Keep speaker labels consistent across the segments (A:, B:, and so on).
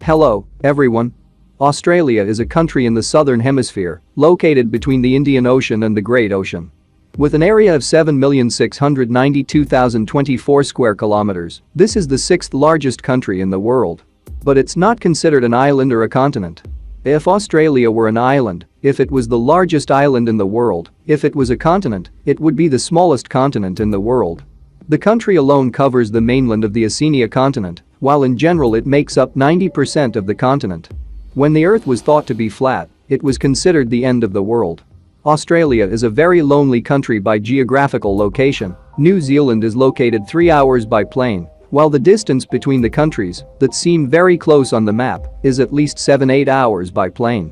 A: Hello, everyone. Australia is a country in the southern hemisphere, located between the Indian Ocean and the Great Ocean. With an area of 7,692,024 square kilometers, this is the sixth largest country in the world. But it's not considered an island or a continent. If Australia were an island, if it was the largest island in the world, if it was a continent, it would be the smallest continent in the world. The country alone covers the mainland of the Oceania continent, while in general it makes up 90% of the continent. When the Earth was thought to be flat, it was considered the end of the world. Australia is a very lonely country by geographical location. New Zealand is located 3 hours by plane, while the distance between the countries, that seem very close on the map, is at least 7-8 hours by plane.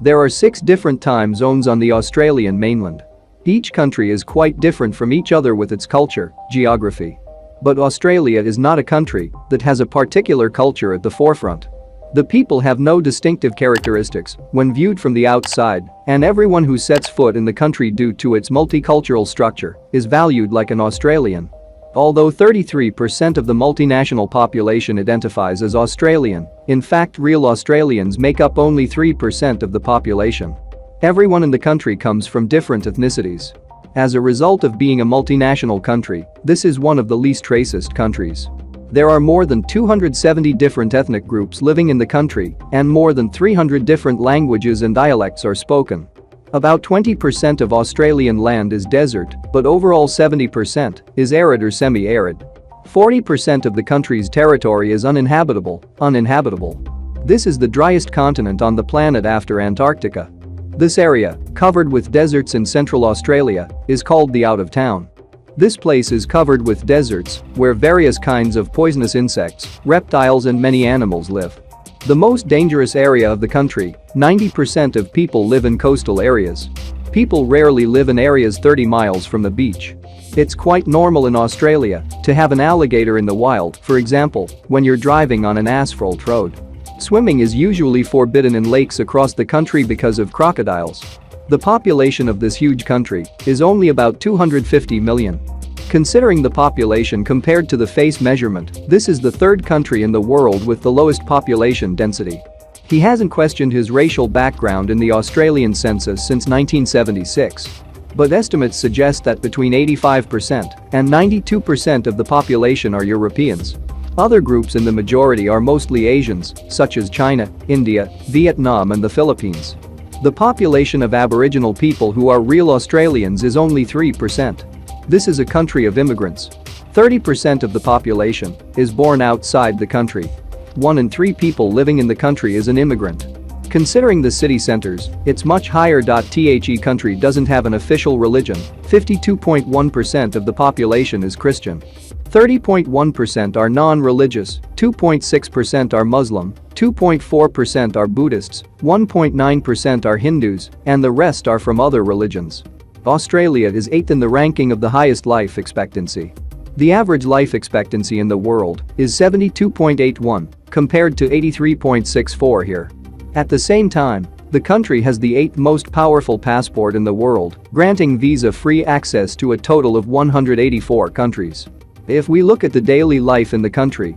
A: There are 6 different time zones on the Australian mainland. Each country is quite different from each other with its culture, geography. But Australia is not a country that has a particular culture at the forefront. The people have no distinctive characteristics when viewed from the outside, and everyone who sets foot in the country due to its multicultural structure is valued like an Australian. Although 33% of the multinational population identifies as Australian, in fact real Australians make up only 3% of the population. Everyone in the country comes from different ethnicities. As a result of being a multinational country, this is one of the least racist countries. There are more than 270 different ethnic groups living in the country, and more than 300 different languages and dialects are spoken. About 20% of Australian land is desert, but overall 70% is arid or semi-arid. 40% of the country's territory is uninhabitable. This is the driest continent on the planet after Antarctica. This area, covered with deserts in Central Australia, is called the Out of Town. This place is covered with deserts where various kinds of poisonous insects, reptiles and many animals live. The most dangerous area of the country, 90% of people live in coastal areas. People rarely live in areas 30 miles from the beach. It's quite normal in Australia to have an alligator in the wild, for example, when you're driving on an asphalt road. Swimming is usually forbidden in lakes across the country because of crocodiles. The population of this huge country is only about 250 million. Considering the population compared to the face measurement, this is the third country in the world with the lowest population density. He hasn't questioned his racial background in the Australian census since 1976. But estimates suggest that between 85% and 92% of the population are Europeans. Other groups in the majority are mostly Asians, such as China, India, Vietnam and the Philippines. The population of Aboriginal people who are real Australians is only 3%. This is a country of immigrants. 30% of the population is born outside the country. 1 in 3 people living in the country is an immigrant. Considering the city centers, it's much higher. The country doesn't have an official religion. 52.1% of the population is Christian. 30.1% are non-religious, 2.6% are Muslim, 2.4% are Buddhists, 1.9% are Hindus, and the rest are from other religions. Australia is 8th in the ranking of the highest life expectancy. The average life expectancy in the world is 72.81, compared to 83.64 here. At the same time, the country has the 8th most powerful passport in the world, granting visa-free access to a total of 184 countries. If we look at the daily life in the country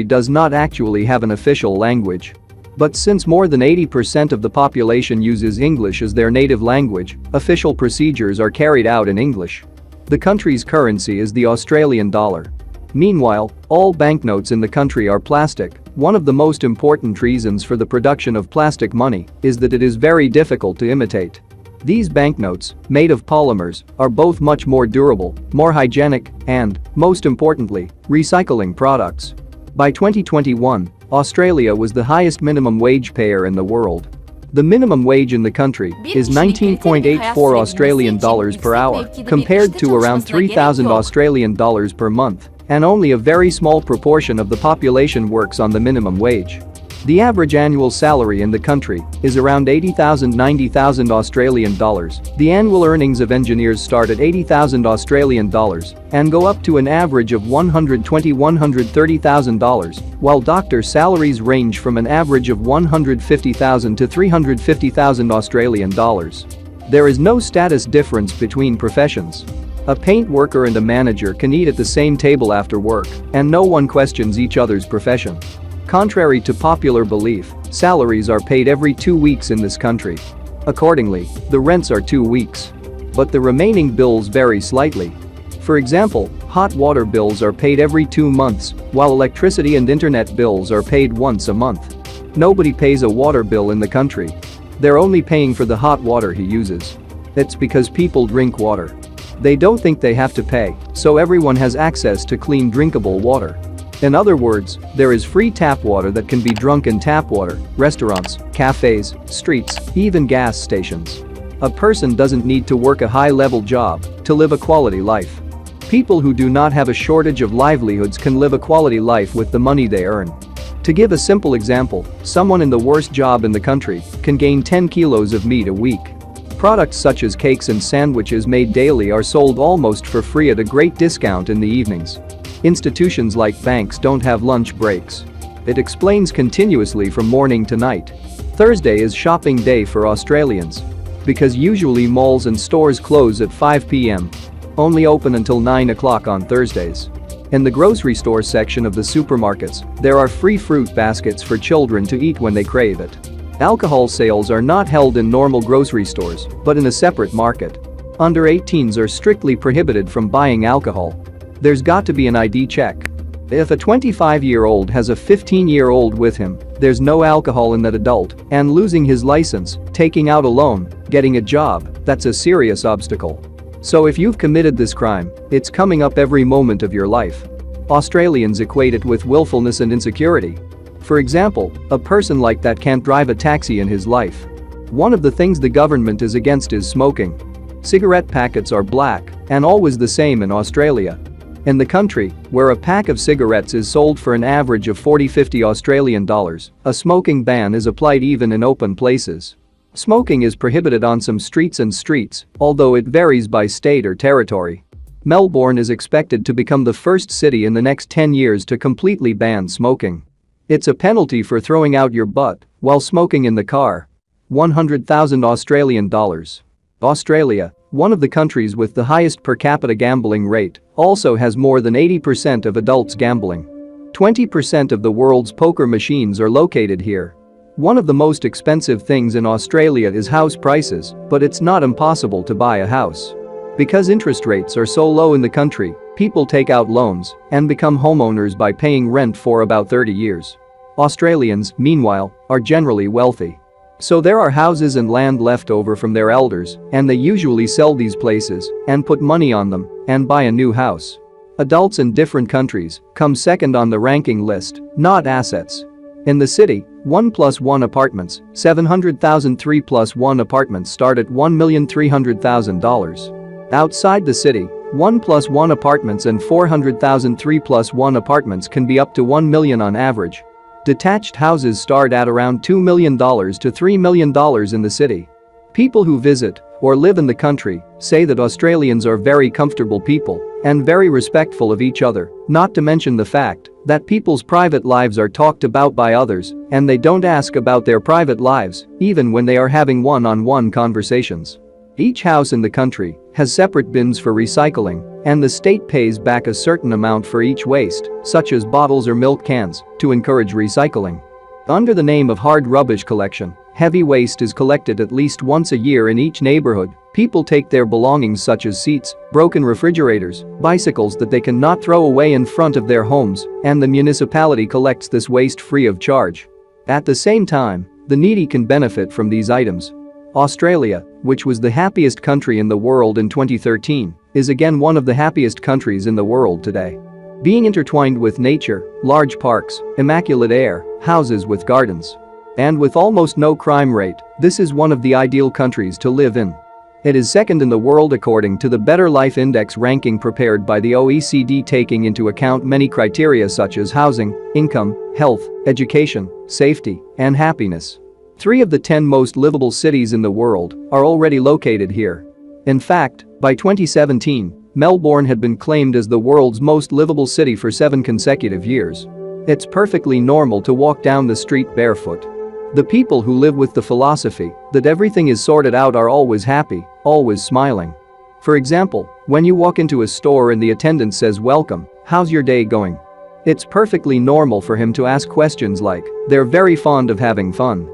A: does not actually have an official language. But since more than 80% of the population uses English as their native language, official procedures are carried out in English. The country's currency is the Australian dollar. Meanwhile, all banknotes in the country are plastic. One of the most important reasons for the production of plastic money is that it is very difficult to imitate. These banknotes, made of polymers, are both much more durable, more hygienic, and, most importantly, recycling products. By 2021, Australia was the highest minimum wage payer in the world. The minimum wage in the country is 19.84 Australian dollars per hour, compared to around 3,000 Australian dollars per month, and only a very small proportion of the population works on the minimum wage. The average annual salary in the country is around 80,000–90,000 Australian dollars. The annual earnings of engineers start at 80,000 Australian dollars and go up to an average of $120,000–130,000, while doctor salaries range from an average of 150,000 to 350,000 Australian dollars. There is no status difference between professions. A paint worker and a manager can eat at the same table after work, and no one questions each other's profession. Contrary to popular belief, salaries are paid every 2 weeks in this country. Accordingly, the rents are 2 weeks. But the remaining bills vary slightly. For example, hot water bills are paid every 2 months, while electricity and internet bills are paid once a month. Nobody pays a water bill in the country. They're only paying for the hot water he uses. It's because people drink water. They don't think they have to pay, so everyone has access to clean drinkable water. In other words, there is free tap water that can be drunk in tap water, restaurants, cafes, streets, even gas stations. A person doesn't need to work a high-level job to live a quality life. People who do not have a shortage of livelihoods can live a quality life with the money they earn. To give a simple example, someone in the worst job in the country can gain 10 kilos of meat a week. Products such as cakes and sandwiches made daily are sold almost for free at a great discount in the evenings. Institutions like banks don't have lunch breaks. It explains continuously from morning to night. Thursday is shopping day for Australians. Because usually malls and stores close at 5 p.m. Only open until 9 o'clock on Thursdays. In the grocery store section of the supermarkets, there are free fruit baskets for children to eat when they crave it. Alcohol sales are not held in normal grocery stores, but in a separate market. Under 18s are strictly prohibited from buying alcohol. There's got to be an ID check. If a 25-year-old has a 15-year-old with him, there's no alcohol in that adult, and losing his license, taking out a loan, getting a job, that's a serious obstacle. So if you've committed this crime, it's coming up every moment of your life. Australians equate it with willfulness and insecurity. For example, a person like that can't drive a taxi in his life. One of the things the government is against is smoking. Cigarette packets are black and always the same in Australia. In the country, where a pack of cigarettes is sold for an average of 40–50 Australian dollars, a smoking ban is applied even in open places. Smoking is prohibited on some streets, although it varies by state or territory. Melbourne is expected to become the first city in the next 10 years to completely ban smoking. It's a penalty for throwing out your butt while smoking in the car. 100,000 Australian dollars. Australia, one of the countries with the highest per capita gambling rate, also has more than 80% of adults gambling. 20% of the world's poker machines are located here. One of the most expensive things in Australia is house prices, but it's not impossible to buy a house. Because interest rates are so low in the country, people take out loans and become homeowners by paying rent for about 30 years. Australians, meanwhile, are generally wealthy. So there are houses and land left over from their elders, and they usually sell these places and put money on them and buy a new house. Adults in different countries come second on the ranking list, not assets. In the city, 1+1 apartments, 700,000 3+1 apartments start at $1,300,000. Outside the city, 1+1 apartments and 400,000 3+1 apartments can be up to $1 million on average. Detached houses start at around $2 million to $3 million in the city. People who visit or live in the country say that Australians are very comfortable people and very respectful of each other, not to mention the fact that people's private lives are talked about by others and they don't ask about their private lives, even when they are having one-on-one conversations. Each house in the country has separate bins for recycling, and the state pays back a certain amount for each waste, such as bottles or milk cans, to encourage recycling. Under the name of hard rubbish collection, heavy waste is collected at least once a year in each neighborhood. People take their belongings such as seats, broken refrigerators, bicycles that they cannot throw away in front of their homes, and the municipality collects this waste free of charge. At the same time, the needy can benefit from these items. Australia, which was the happiest country in the world in 2013, is again one of the happiest countries in the world today. Being intertwined with nature, large parks, immaculate air, houses with gardens. And with almost no crime rate, this is one of the ideal countries to live in. It is second in the world according to the Better Life Index ranking prepared by the OECD, taking into account many criteria such as housing, income, health, education, safety, and happiness. 3 of the 10 most livable cities in the world are already located here. In fact, by 2017, Melbourne had been claimed as the world's most livable city for 7 consecutive years. It's perfectly normal to walk down the street barefoot. The people who live with the philosophy that everything is sorted out are always happy, always smiling. For example, when you walk into a store and the attendant says, "Welcome, how's your day going?" It's perfectly normal for him to ask questions like, they're very fond of having fun.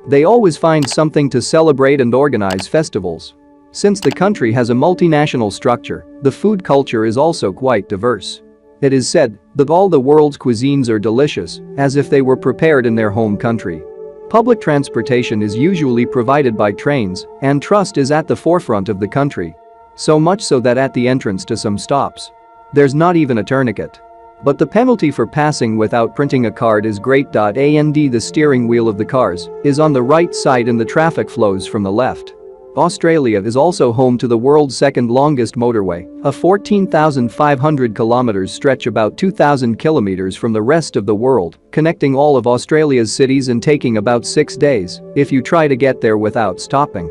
A: They always find something to celebrate and organize festivals. Since the country has a multinational structure, the food culture is also quite diverse. It is said that all the world's cuisines are delicious, as if they were prepared in their home country. Public transportation is usually provided by trains, and trust is at the forefront of the country. So much so that at the entrance to some stops, there's not even a tourniquet. But the penalty for passing without printing a card is great. And the steering wheel of the cars is on the right side and the traffic flows from the left. Australia is also home to the world's second longest motorway, a 14,500 kilometers stretch about 2,000 kilometers from the rest of the world, connecting all of Australia's cities and taking about 6 days if you try to get there without stopping.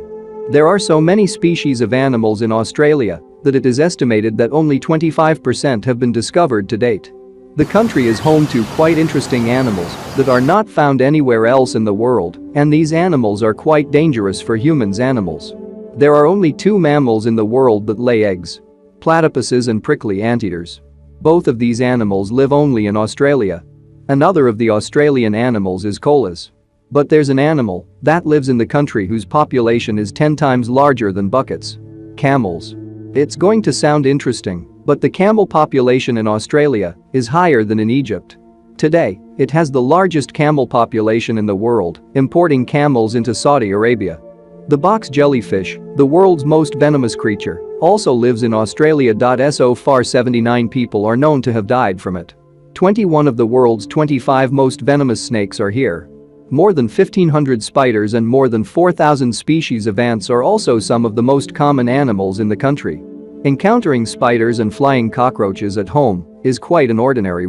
A: There are so many species of animals in Australia that it is estimated that only 25% have been discovered to date. The country is home to quite interesting animals that are not found anywhere else in the world, and these animals are quite dangerous for humans. There are only 2 mammals in the world that lay eggs: platypuses and prickly anteaters. Both of these animals live only in Australia. Another of the Australian animals is koalas. But there's an animal that lives in the country whose population is 10 times larger than buckets: camels. It's going to sound interesting, but the camel population in Australia is higher than in Egypt. Today, it has the largest camel population in the world, importing camels into Saudi Arabia. The box jellyfish, the world's most venomous creature, also lives in Australia. So far 79 people are known to have died from it. 21 of the world's 25 most venomous snakes are here. More than 1,500 spiders and more than 4,000 species of ants are also some of the most common animals in the country. Encountering spiders and flying cockroaches at home is quite an ordinary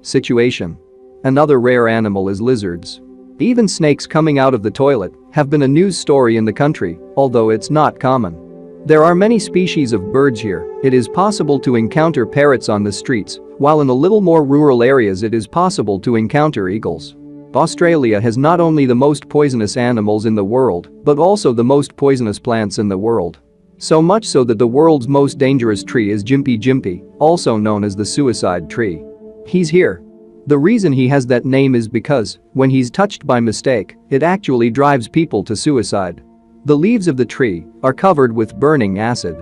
A: situation. Another rare animal is lizards. Even snakes coming out of the toilet have been a news story in the country, although it's not common. There are many species of birds here. It is possible to encounter parrots on the streets, while in a little more rural areas it is possible to encounter eagles. Australia has not only the most poisonous animals in the world, but also the most poisonous plants in the world. So much so that the world's most dangerous tree is Gympie Gympie, also known as the suicide tree. He's here. The reason he has that name is because, when he's touched by mistake, it actually drives people to suicide. The leaves of the tree are covered with burning acid.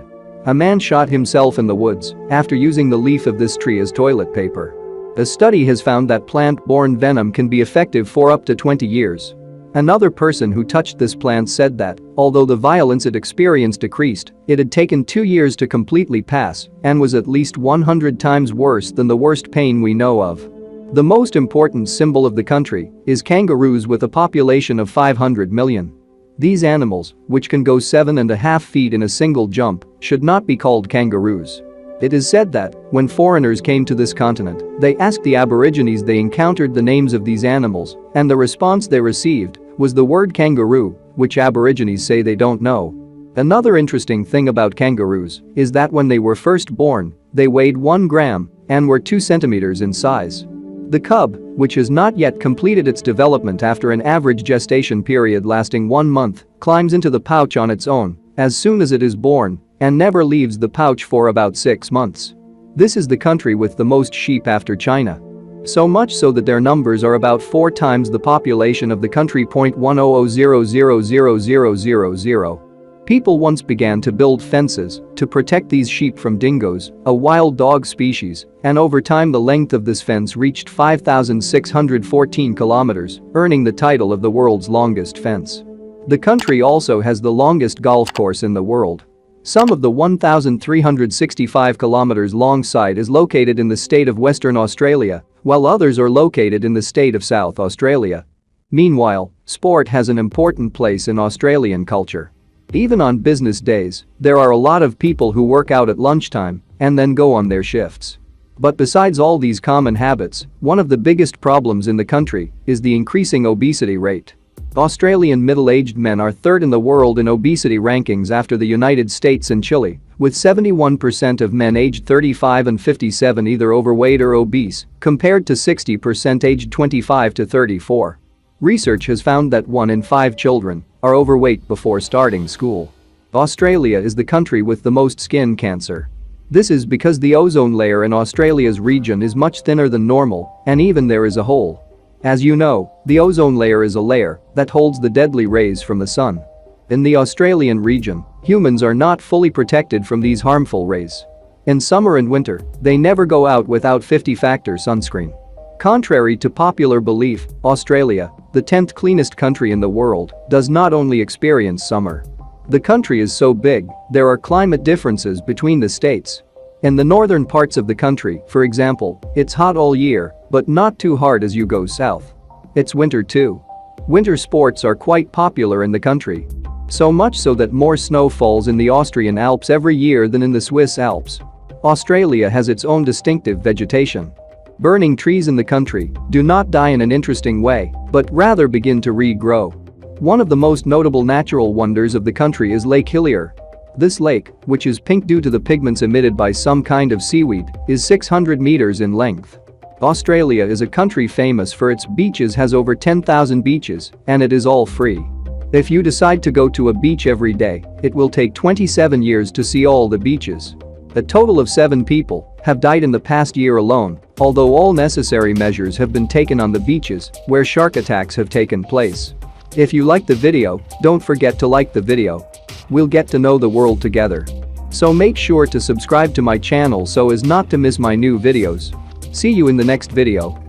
A: A man shot himself in the woods after using the leaf of this tree as toilet paper. A study has found that plant-borne venom can be effective for up to 20 years. Another person who touched this plant said that, although the violence it experienced decreased, it had taken 2 years to completely pass and was at least 100 times worse than the worst pain we know of. The most important symbol of the country is kangaroos with a population of 500 million. These animals, which can go 7.5 feet in a single jump, should not be called kangaroos. It is said that, when foreigners came to this continent, they asked the Aborigines they encountered the names of these animals, and the response they received was the word kangaroo, which Aborigines say they don't know. Another interesting thing about kangaroos is that when they were first born, they weighed 1 gram and were 2 centimeters in size. The cub, which has not yet completed its development after an average gestation period lasting 1 month, climbs into the pouch on its own as soon as it is born and never leaves the pouch for about 6 months. This is the country with the most sheep after China. So much so that their numbers are about 4 times the population of the country. 100,000,000. People once began to build fences to protect these sheep from dingoes, a wild dog species, and over time the length of this fence reached 5,614 kilometers, earning the title of the world's longest fence. The country also has the longest golf course in the world. Some of the 1,365 kilometers long site is located in the state of Western Australia, while others are located in the state of South Australia. Meanwhile, sport has an important place in Australian culture. Even on business days, there are a lot of people who work out at lunchtime and then go on their shifts. But besides all these common habits, one of the biggest problems in the country is the increasing obesity rate. Australian middle-aged men are third in the world in obesity rankings after the United States and Chile, with 71% of men aged 35 and 57 either overweight or obese, compared to 60% aged 25 to 34. Research has found that 1 in 5 children are overweight before starting school. Australia is the country with the most skin cancer. This is because the ozone layer in Australia's region is much thinner than normal, and even there is a hole. As you know, the ozone layer is a layer that holds the deadly rays from the sun. In the Australian region, humans are not fully protected from these harmful rays. In summer and winter, they never go out without 50-factor sunscreen. Contrary to popular belief, Australia, the 10th cleanest country in the world, does not only experience summer. The country is so big, there are climate differences between the states. In the northern parts of the country, for example, it's hot all year, but not too hard as you go south. It's winter too. Winter sports are quite popular in the country. So much so that more snow falls in the Austrian Alps every year than in the Swiss Alps. Australia has its own distinctive vegetation. Burning trees in the country do not die in an interesting way, but rather begin to regrow. One of the most notable natural wonders of the country is Lake Hillier. This lake, which is pink due to the pigments emitted by some kind of seaweed, is 600 meters in length. Australia is a country famous for its beaches, has over 10,000 beaches, and it is all free. If you decide to go to a beach every day, it will take 27 years to see all the beaches. A total of 7 people have died in the past year alone, although all necessary measures have been taken on the beaches where shark attacks have taken place. If you like the video, don't forget to like the video. We'll get to know the world together. So make sure to subscribe to my channel so as not to miss my new videos. See you in the next video.